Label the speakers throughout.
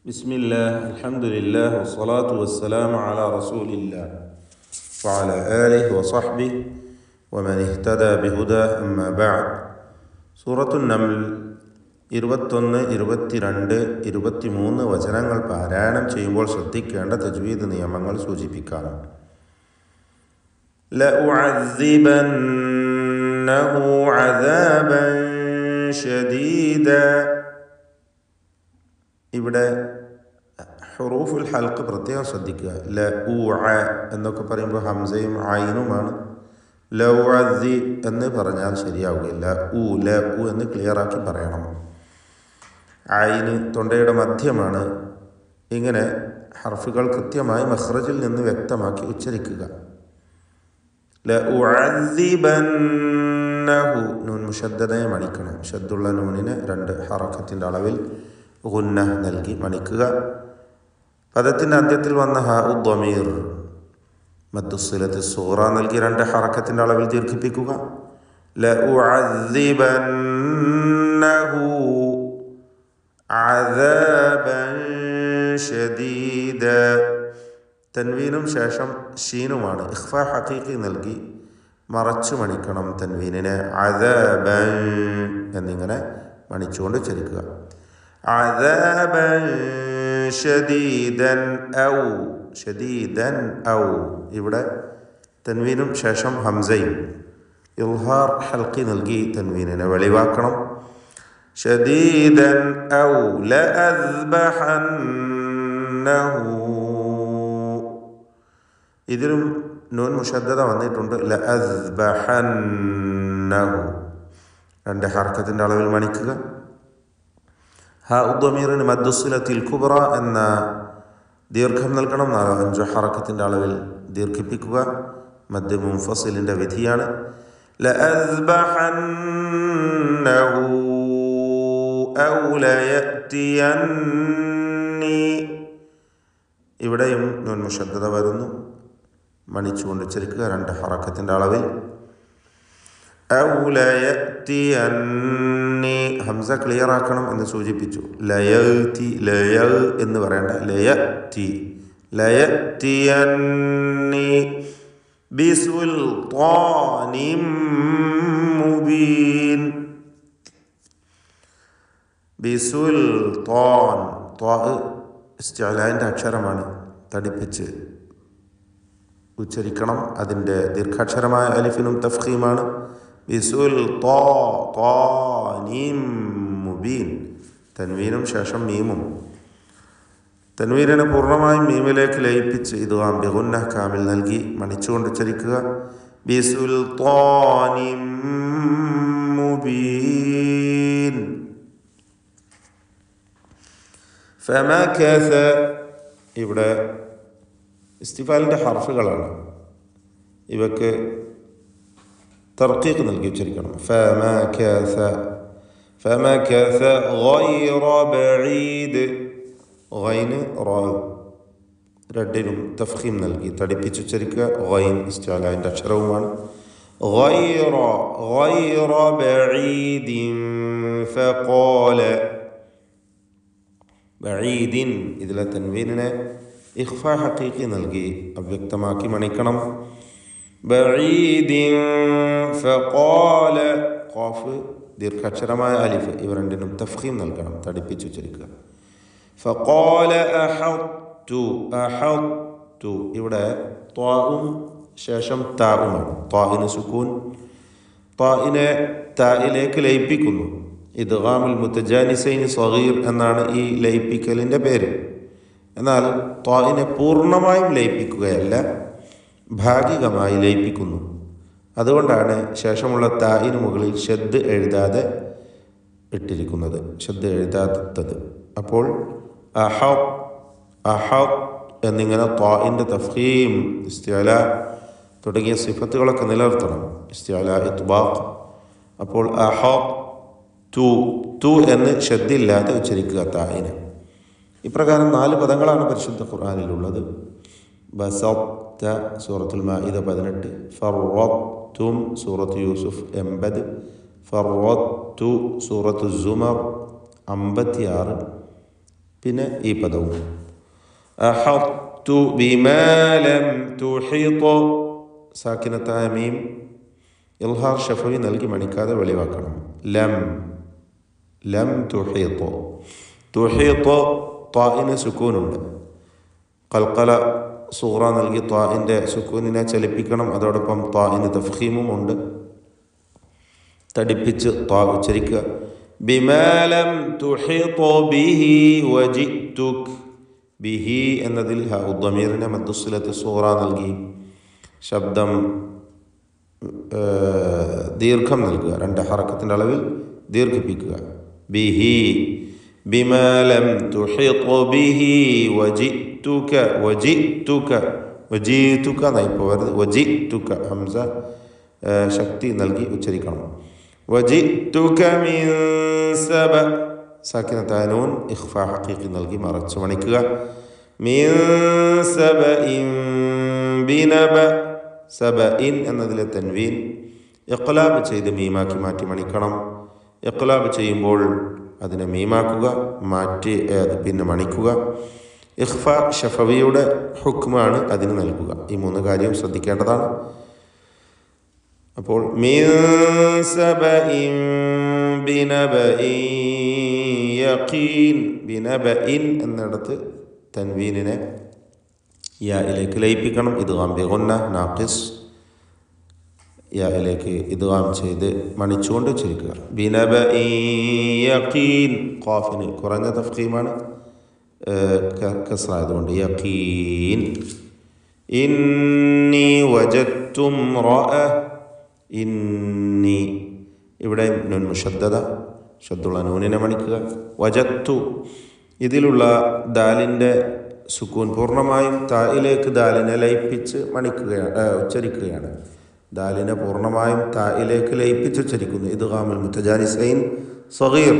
Speaker 1: ബിസ്മില്ലാ അൽഹംദുലില്ലാഹി വസ്സലാത്തു വസ്സലാമു അലാ റസൂലില്ലാ വഅലാ ആലിഹി വസഹ്ബിഹി വമൻ ഇഹ്തദാ ബിഹുദാ അമ്മാ ബഅദ്. സൂറത്തുൻ നംൽ 21, 22, 23 വചനങ്ങൾ പാരായണം ചെയ്യുമ്പോൾ ശ്രദ്ധിക്കേണ്ട തജ്വീദ് നിയമങ്ങൾ സൂചിപ്പിക്കാം. ലഉഅസ്സിബന്നഹു അദാബൻ ശദീദാ. ഇവിടെ ഹുറൂഫുൽ ഹൽഖ് പ്രത്യേകം ശ്രദ്ധിക്കുക. എന്നൊക്കെ പറയുമ്പോൾ ഹംസയും ഐനുമാണ്. ലഉഅസ്സി എന്ന് പറഞ്ഞാൽ ശരിയാവുകയില്ല. എന്ന് ക്ലിയറാക്കി പറയണം. ഐന് തൊണ്ടയുടെ മധ്യമാണ്. ഇങ്ങനെ ഹർഫുകൾ കൃത്യമായി മഖ്റജിൽ നിന്ന് വ്യക്തമാക്കി ഉച്ചരിക്കുക. ലഉഅസ്സിബന്നഹു, നൂൻ മുശദ്ദദയെ മണിക്കണം. ഷദ്ദുള്ള നൂനിന് 2 ഹറക്കത്തിൻ്റെ അളവിൽ ഗുന്ന നൽകി മണിക്കുക. പദത്തിൻ്റെ അന്ത്യത്തിൽ വന്ന ഹാഉ ദ്വമീർ മദ്ദുസ്സിലത്തി സൂറ നൽകി 2 ഹറക്കത്തിൻ്റെ അളവിൽ ദീർഘിപ്പിക്കുക. ലഉഅസ്സിബന്നഹു അദാബൻ ശദീദ. തൻവീനും ശേഷം ഷീനുമാണ്. ഇഖ്ഫാ ഹഖീഖി നൽകി മറച്ചു മണിക്കണം തൻവീനിനെ. അദാബൻ എന്നിങ്ങനെ മണിച്ചുകൊണ്ട് ഉച്ചരിക്കുക. അദാബൻ ശദീദൻ ഔ. ഇവിടെ തൻവീനും ശേഷം ഹംസയും ഇൽഹാർ ഹൽഖി നൽകി തൻവീനിനെ വെളിവാക്കണം. ശദീദൻ ഔ ലഅസ്ബഹന്നഹു. ഇതിലും നൂൻ മുശദ്ദദ വന്നിട്ടുണ്ട്. ലഅസ്ബഹന്നഹു 2 ഹർക്കത്തിൻ്റെ അളവിൽ മണിക്കുക. ഹാഉ ദ്വമീറിന് മദ്ദുസ്സിലത്തിൽ കുബ്ര എന്ന ദീർഘം നൽകണം. 4-5 ഹറക്കത്തിൻ്റെ അളവിൽ ദീർഘിപ്പിക്കുക. മദ് മുൻഫസിലിൻ്റെ വിധിയാണ്. ലഅസ്ബഹന്നഹു ഔ ലയഅതിയന്നി. ഇവിടെയും നൂൻ മുശദ്ദദ വരുന്നു. മണിച്ചുകൊണ്ട് ഉച്ചരിക്കുക 2 ഹറക്കത്തിൻ്റെ അളവിൽ. ഔ ലയഅതിയന്നി. ഹംസ ക്ലിയർ ആക്കണം എന്ന് സൂചിപ്പിച്ചു. ലയഅതി എന്ന് പറയേണ്ട. ലയഅതിയന്നി ബിസുൽത്താനിൻ മുബീൻ. ബിസുൽത്താൻ ഇസ്തിഅലാന്റെ അക്ഷരമാണ്. തടിപ്പിച്ച് ഉച്ചരിക്കണം. അതിൻ്റെ ദീർഘാക്ഷരമായ അലിഫിനും തഫ്ഖീമാണ്. ബിസുൽത്താനിൻ മുബീൻ. തൻവീനും ശേഷം മീമും. തൻവീനിനെ പൂർണ്ണമായും മീമിലേക്ക് ലയിപ്പിച്ച് ഇദ്ഗാം ബിഗുന്ന കാമിൽ നൽകി മണിച്ചുകൊണ്ട് ഉച്ചരിക്കുക. ബിസുൽത്താനിൻ മുബീൻ. ഫമകസ. ഇവിടെ ഇസ്തിഫാലിൻ്റെ ഹർഫുകളാണ്. ഇവക്ക് തർക്കീഖ് നൽകി ഉച്ചരിക്കണം. ഫമകസ ഗൈറ ബഈദ്. ഗൈന് റാ രണ്ടിനും തഫ്ഖീം നൽകി തടിപ്പിച്ച് ഉച്ചരിക്കുക. ഗൈൻ ഇസ്തിഅലാന്റെ അക്ഷരവുമാണ്. ഗൈറ ബഈദിൻ ഫഖാല. ബഈദിൻ ഇതിലെ തൻവീനിനെ ഇഖ്ഫാ ഹഖീഖി നൽകി അവ്യക്തമാക്കി മണിക്കണം. ബഈദിൻ ഫഖാല. ഖാഫ് ദീർഘാക്ഷരമായ അലിഫ്. ഇവ രണ്ടിനും തഫ്ഖീം നൽകണം. തടിപ്പിച്ച് ഉച്ചരിക്കുക. ഫഖാല അഹത്തു. ഇവിടെ ത്വാഉം ശേഷം താഉമാണ്. ത്വാഇന് സുകൂൻ. ത്വാഇനെ തായിലേക്ക് ലയിപ്പിക്കുന്നു. ഇദ്ഗാമുൽ മുതജാനിസൈനി സഗീർ എന്നാണ് ഈ ലയിപ്പിക്കലിൻ്റെ പേര്. എന്നാൽ ത്വാഇനെ പൂർണ്ണമായും ലയിപ്പിക്കുകയല്ല, ഭാഗികമായി ലയിപ്പിക്കുന്നു. അതുകൊണ്ടാണ് ശേഷമുള്ള തായിന് മുകളിൽ ഷദ് എഴുതാതെ ഇട്ടിരിക്കുന്നത്, ഷദ് എഴുതാത്തത്. അപ്പോൾ അഹദ് എന്നിങ്ങനെ ത്വാഇൻ്റെ തഫ്ഖീം, ഇസ്തിഅല തുടങ്ങിയ സിഫത്തുകളൊക്കെ നിലനിർത്തണം. ഇസ്തിഅല, ഇത്ബാഖ്. അപ്പോൾ അഹദ് തു എന്ന് ഷദ്ദില്ലാതെ ഉച്ചരിക്കുക തായിന്. ഇപ്രകാരം 4 പദങ്ങളാണ് പരിശുദ്ധ ഖുർആനിലുള്ളത്. ബസത്ത സൂറത്തുൽ മാഇദ 18, ഫറത്തും സൂറത്ത് യൂസുഫ് 80, ഫറത്തു സൂറത്ത് സുമർ 56, പിന്നെ ഈ പദവും അഹത്തു ബിമാ ലം തുഹിത സാക്കിനത്തായ മീം ഇൽഹാർ ഷഫവി നൽകി മണിക്കാതെ വെളിവാക്കണം. ലം തുഹിത ത്വാഇന് സുക്കൂനുണ്ട്. ഖൽഖല സൂറ നൽകി ത്വാഇൻ്റെ സുക്കൂനിനെ ചലിപ്പിക്കണം. അതോടൊപ്പം ത്വാഇന് തഫ്ഖീമും ഉണ്ട്. തടിപ്പിച്ച് ത്വാ ഉച്ചരിക്കുക. ബിമാ ലം തുഹിത ബിഹി വജിതുക്. ബിഹി എന്നതിൽ ദമീറിനെ മദ്ദുസ്സിലത്ത് സൂറ നൽകി ശബ്ദം ദീർഘം നൽകുക. 2 ഹറക്കത്തിൻ്റെ അളവിൽ ദീർഘിപ്പിക്കുക. ബിഹി ബിമാ ലം തുഹിത ബിഹി വജിതുക എന്നായി പോകരുത്. വജിതുക ഹംസ ശക്തി നൽകി ഉച്ചരിക്കണം. വജിതുക മിൻ സബ സാക്കിനത്തായ നൂൻ ഇഖ്ഫാ ഹഖീഖി നൽകി മറച്ചു മണിക്കുക. മിൻ സബഇൻ ബിനബ. സബഇൻ എന്നതിലെ തൻവീൻ ഇഖ്ലാബ് ചെയ്ത് മീമാക്കി മാറ്റി മണിക്കണം. ഇഖ്ലാബ് ചെയ്യുമ്പോൾ അതിനെ മീമാക്കുക, മാറ്റി പിന്നെ മണിക്കുക. ഇഖ്ഫാ ഷഫവിയുടെ ഹുക്മാണ് അതിന് നൽകുക. ഈ 3 കാര്യം ശ്രദ്ധിക്കേണ്ടതാണ്. അപ്പോൾ മിൻ സബഇൻ ബിനബഇൻ യഖീൻ. ബിനബഇൻ എന്നിടത്ത് തൻവീനിനെ യായിലേക്ക് ലയിപ്പിക്കണം. ഇദ്ഗാം ബിഗുന്ന നാഖിസ് യായിലേക്ക് ഇദ്ഗാം ചെയ്ത് മണിച്ചുകൊണ്ട് ഉച്ചരിക്കുക. ബിനബഇൻ യഖീൻ. ഖാഫിന് കുറഞ്ഞ തഫ്ഖീമാണ്, കസ്റായതുകൊണ്ട് യഖീൻ. ഇന്നി വജദ്തു ഇംറഅ. ഇന്നി ഇവിടെ നൂൻ മുഷദ്ദദ ഷദ്ദുള്ള നൂനിനെ മണിക്കുക. വജത്തു ഇതിലുള്ള ദാലിൻ്റെ സുക്കൂൻ പൂർണ്ണമായും തായിലേക്ക് ദാലിനെ ലയിപ്പിച്ച് ഉച്ചരിക്കുകയാണ്. ദാലിനെ പൂർണ്ണമായും തായിലേക്ക് ലയിപ്പിച്ച് ഉച്ചരിക്കുന്നു. ഇദ്ഗാമുൽ മുതജാനിസൈൻ സഗീർ.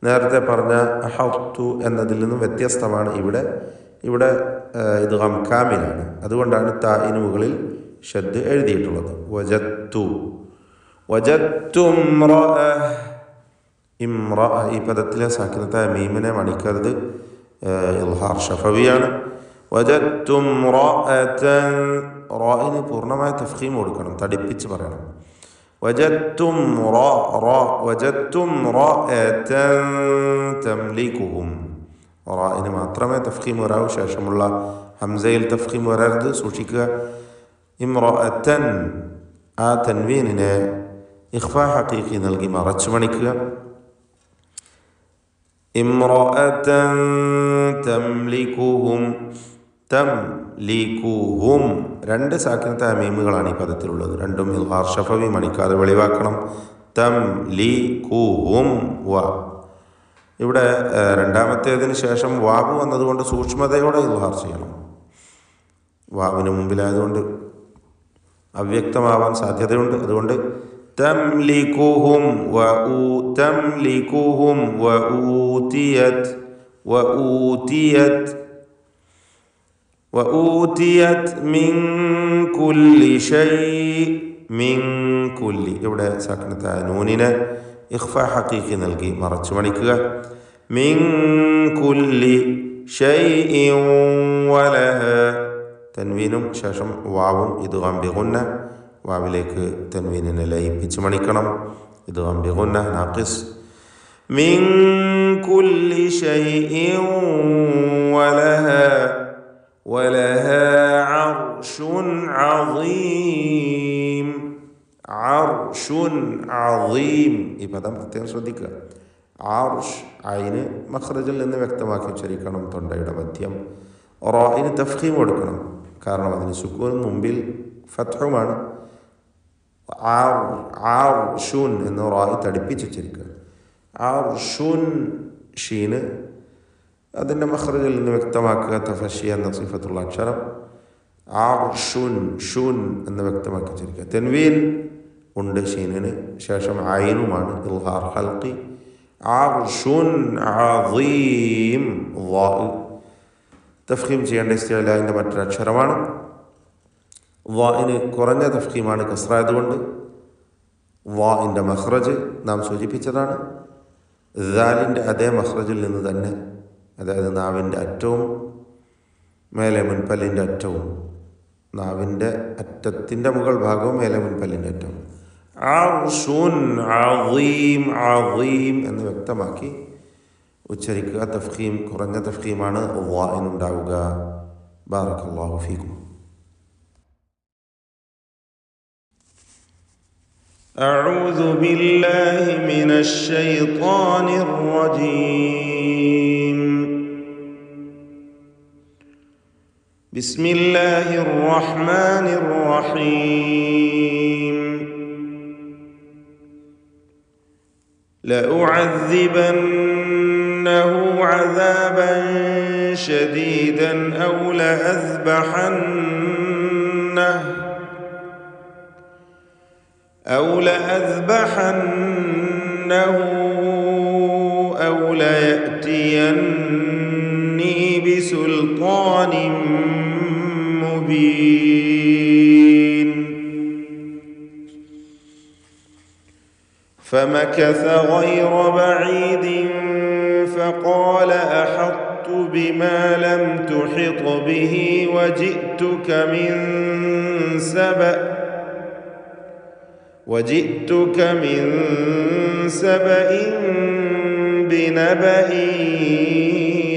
Speaker 1: നേരത്തെ പറഞ്ഞ അഹത്തു എന്നതിൽ നിന്നും വ്യത്യസ്തമാണ്. ഇവിടെ ഇദ്ഗാം കാമിലാണ്. അതുകൊണ്ടാണ് തായിന് മുകളിൽ ഷദ് എഴുതിയിട്ടുള്ളത്. വജത്തു ഇംറഅ. ഈ പദത്തിലെ സാക്കിനത്തായ മീമിനെ മണിക്കരുത്, ഇൽഹാർ ഷഫവിയാണ്. വജത്തു ഇംറഅതൻ. റാഇന് പൂർണ്ണമായ തഫ്ഖീം കൊടുക്കണം, തടിപ്പിച്ച് പറയണം. വജത്തു ഇംറഅതൻ തംലികുഹും. റാഇന് മാത്രമേ തഫ്ഖീം വരാവൂ, ശേഷമുള്ള ഹംസയിൽ തഫ്ഖീം വരരുത്, സൂക്ഷിക്കുക. ഇംറഅതൻ ആ തൻവീനിനെ ഇഖ്ഫാ ഹഖീഖി നൽകി മറച്ചു മണിക്കുക. ഇംറഅതൻ തംലികുഹും. തംലികുഹും 2 സാക്കിനത്തായ മീമുകളാണ് ഈ പദത്തിലുള്ളത്. രണ്ടും ഇൽഹാർ ഷഫവി മണിക്കാതെ വെളിവാക്കണം. തംലികുഹും വ. ഇവിടെ രണ്ടാമത്തേതിന് ശേഷം വാവ് വന്നതുകൊണ്ട് സൂക്ഷ്മതയോടെ ഇൽഹാർ ചെയ്യണം. വാവിന് മുമ്പിലായതുകൊണ്ട് അവ്യക്തമാവാൻ സാധ്യതയുണ്ട്. അതുകൊണ്ട് തംലികുഹും വഊതിയത് മിൻ കുല്ലി ഷൈഇ. മിൻ കുല്ലി ഇവിടെ സാക്കിനത്തായ നൂനിനെ ഇഖ്ഫാ ഹഖീഖി നൽകി മറച്ചു മണിക്കുക. മിൻ കുല്ലി ഷൈഇൻ വലഹ. തൻവീനും ശേഷം വാവും ഇദ്ഗാം ബിഗുന്ന. വാവിലേക്ക് തൻവീനിനെ ലയിപ്പിച്ച് മണിക്കണം. ഇദ്ഗാം ബിഗുന്ന നാഖിസ്. മിൻ കുല്ലി ഷൈഇൻ വലഹ അർശുൻ അദീം. അർശുൻ അദീം. ഈ പദം പ്രത്യേകം ശ്രദ്ധിക്കുക. അർഷ് ഐന് മഖ്റജിൽ നിന്ന് വ്യക്തമാക്കി ഉച്ചരിക്കണം. തൊണ്ടയുടെ മധ്യം. റാഇന് തഫ്ഖീം കൊടുക്കണം, കാരണം അതിന് സുക്കൂൻ മുമ്പിൽ ഫത്ഹുമാണ്. ആർഷുൻ എന്ന് റായി തടിപ്പിച്ചുച്ചരിക്കുക. ആർഷുൻ ഷീന് അതിൻ്റെ മഖ്റജിൽ നിന്ന് വ്യക്തമാക്കുക. തഫഷി എന്ന സിഫത്തുള്ള അക്ഷരം. ആർഷുൻ ഷുൻ എന്ന് വ്യക്തമാക്കി ഉച്ചരിക്കുക. തെൻവീൻ ഉണ്ട് ഷീനിന്, ശേഷം ഐനുമാണ് ഇൽഹാർ ഹൽഖി. ആർഷുൻ അദീം. തഫ്ഖീം ചെയ്യേണ്ട ഇസ്തിഅലാഇൻ്റെ മറ്റൊരു അക്ഷരമാണ്. വാഇന് കുറഞ്ഞ തഫ്ഖീമാണ്, കസ്റായതുകൊണ്ട്. വാഇൻ്റെ മഖ്റജ് നാം സൂചിപ്പിച്ചതാണ്. ദാലിൻ്റെ അതേ മഖ്റജിൽ നിന്ന് തന്നെ അതായത് നാവിൻ്റെ അറ്റവും മേലെ മുൻപല്ലിൻ്റെ അറ്റവും, നാവിൻ്റെ അറ്റത്തിൻ്റെ മുകൾ ഭാഗവും മേലെ മുൻപല്ലിൻ്റെ അറ്റവും. അർശുൻ അദീം, അദീം എന്ന് വ്യക്തമാക്കി ഉച്ചരിക്കുക. തഫ്ഖീം, കുറഞ്ഞ തഫ്ഖീമാണ് വാഇനുണ്ടാവുക. ബാറക്കല്ലാഹു ഫീക്കും. أعوذ بالله من الشيطان الرجيم. بسم الله الرحمن الرحيم. لأعذبنه عذابا شديدا أو لأذبحنه أو ليأتيني بسلطان مبين. فمكث غير بعيد فقال أحطت بما لم تحط به وجئتك من سبأ بنبأ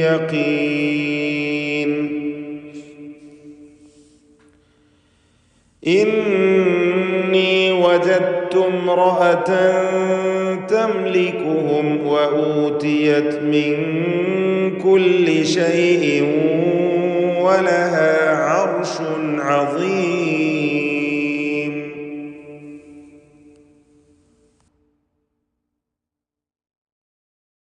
Speaker 1: يقين. إني وجدت امرأة تملكهم وأوتيت من كل شيء ولها عرش عظيم.